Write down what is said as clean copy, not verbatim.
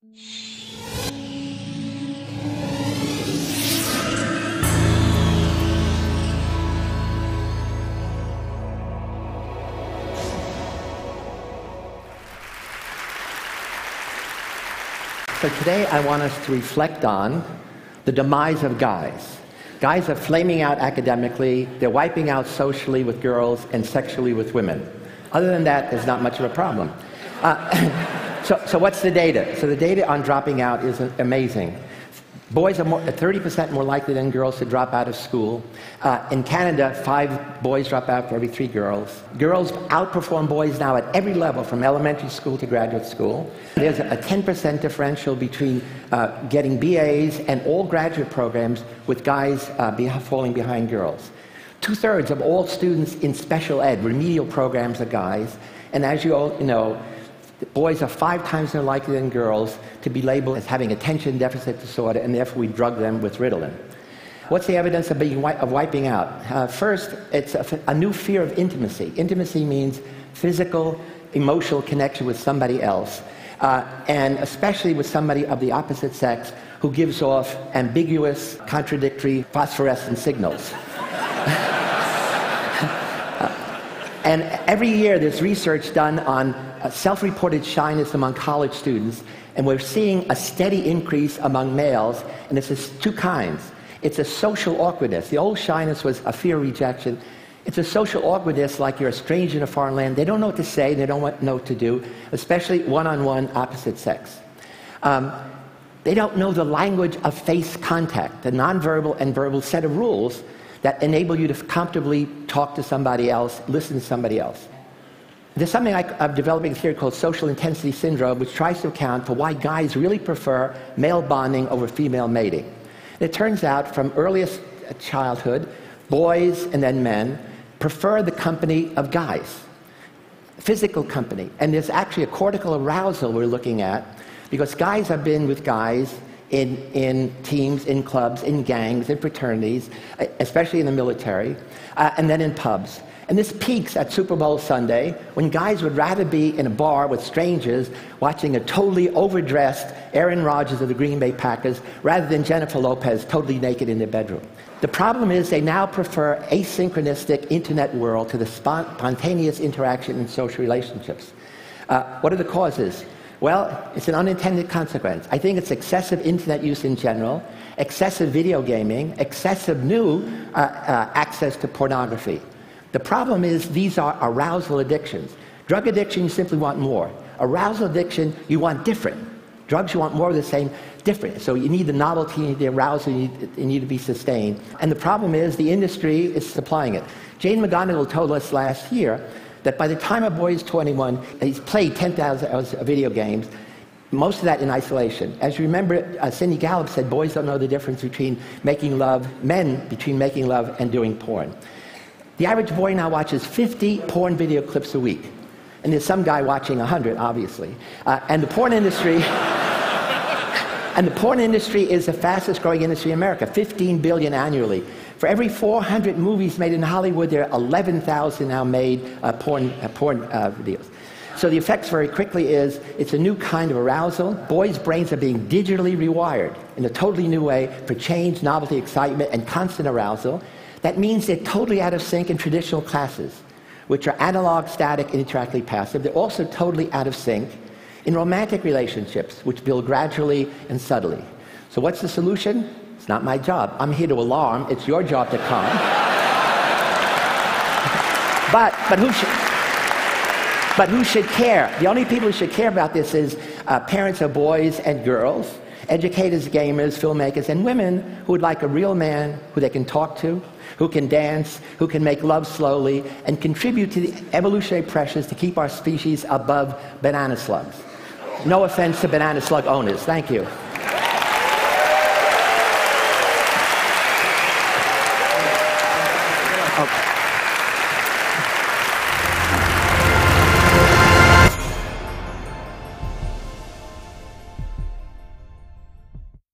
So today I want us to reflect on the demise of guys. Guys are flaming out academically, they're wiping out socially with girls and sexually with women. Other than that, there's not much of a problem. So what's the data? So the data on dropping out is amazing. Boys are 30% more likely than girls to drop out of school. In Canada, 5 boys drop out for every 3 girls. Girls outperform boys now at every level, from elementary school to graduate school. There's a 10% differential between getting BAs and all graduate programs, with guys falling behind girls. 2/3 of all students in special ed, remedial programs, are guys. And as you all know, boys are 5 times more likely than girls to be labeled as having attention deficit disorder, and therefore we drug them with Ritalin. What's the evidence of wiping out? First, it's a new fear of intimacy. Intimacy means physical, emotional connection with somebody else, and especially with somebody of the opposite sex who gives off ambiguous, contradictory, phosphorescent signals. And every year there's research done on self-reported shyness among college students, and we're seeing a steady increase among males, and it's 2 kinds. It's a social awkwardness. The old shyness was a fear of rejection. It's a social awkwardness, like you're a stranger in a foreign land. They don't know what to say, they don't know what to do, especially one-on-one opposite sex. They don't know the language of face contact, the nonverbal and verbal set of rules that enable you to comfortably talk to somebody else, listen to somebody else. There's something I'm developing a theory called social intensity syndrome, which tries to account for why guys really prefer male bonding over female mating. It turns out from earliest childhood, boys and then men prefer the company of guys, physical company. And there's actually a cortical arousal we're looking at, because guys have been with guys in teams, in clubs, in gangs, in fraternities, especially in the military, and then in pubs. And this peaks at Super Bowl Sunday, when guys would rather be in a bar with strangers watching a totally overdressed Aaron Rodgers of the Green Bay Packers, rather than Jennifer Lopez totally naked in their bedroom. The problem is they now prefer asynchronistic internet world to the spontaneous interaction in social relationships. What are the causes? Well, it's an unintended consequence. I think it's excessive internet use in general, excessive video gaming, excessive new access to pornography. The problem is these are arousal addictions. Drug addiction, you simply want more. Arousal addiction, you want different. Drugs, you want more of the same, different. So you need the novelty, you need the arousal, you need to be sustained. And the problem is the industry is supplying it. Jane McGonigal told us last year that by the time a boy is 21, he's played 10,000 hours of video games, most of that in isolation. As you remember, Cindy Gallup said boys don't know the difference between making love, between making love and doing porn. The average boy now watches 50 porn video clips a week. And there's some guy watching 100, obviously. And the porn industry is the fastest growing industry in America, 15 billion annually. For every 400 movies made in Hollywood, there are 11,000 now made porn videos. So the effects very quickly is, it's a new kind of arousal. Boys' brains are being digitally rewired in a totally new way for change, novelty, excitement, and constant arousal. That means they're totally out of sync in traditional classes, which are analog, static, and interactively passive. They're also totally out of sync in romantic relationships, which build gradually and subtly. So what's the solution? It's not my job. I'm here to alarm. It's your job to calm. But who should care? The only people who should care about this is parents of boys and girls, educators, gamers, filmmakers, and women who would like a real man who they can talk to, who can dance, who can make love slowly, and contribute to the evolutionary pressures to keep our species above banana slugs. No offense to banana slug owners. Thank you. Okay.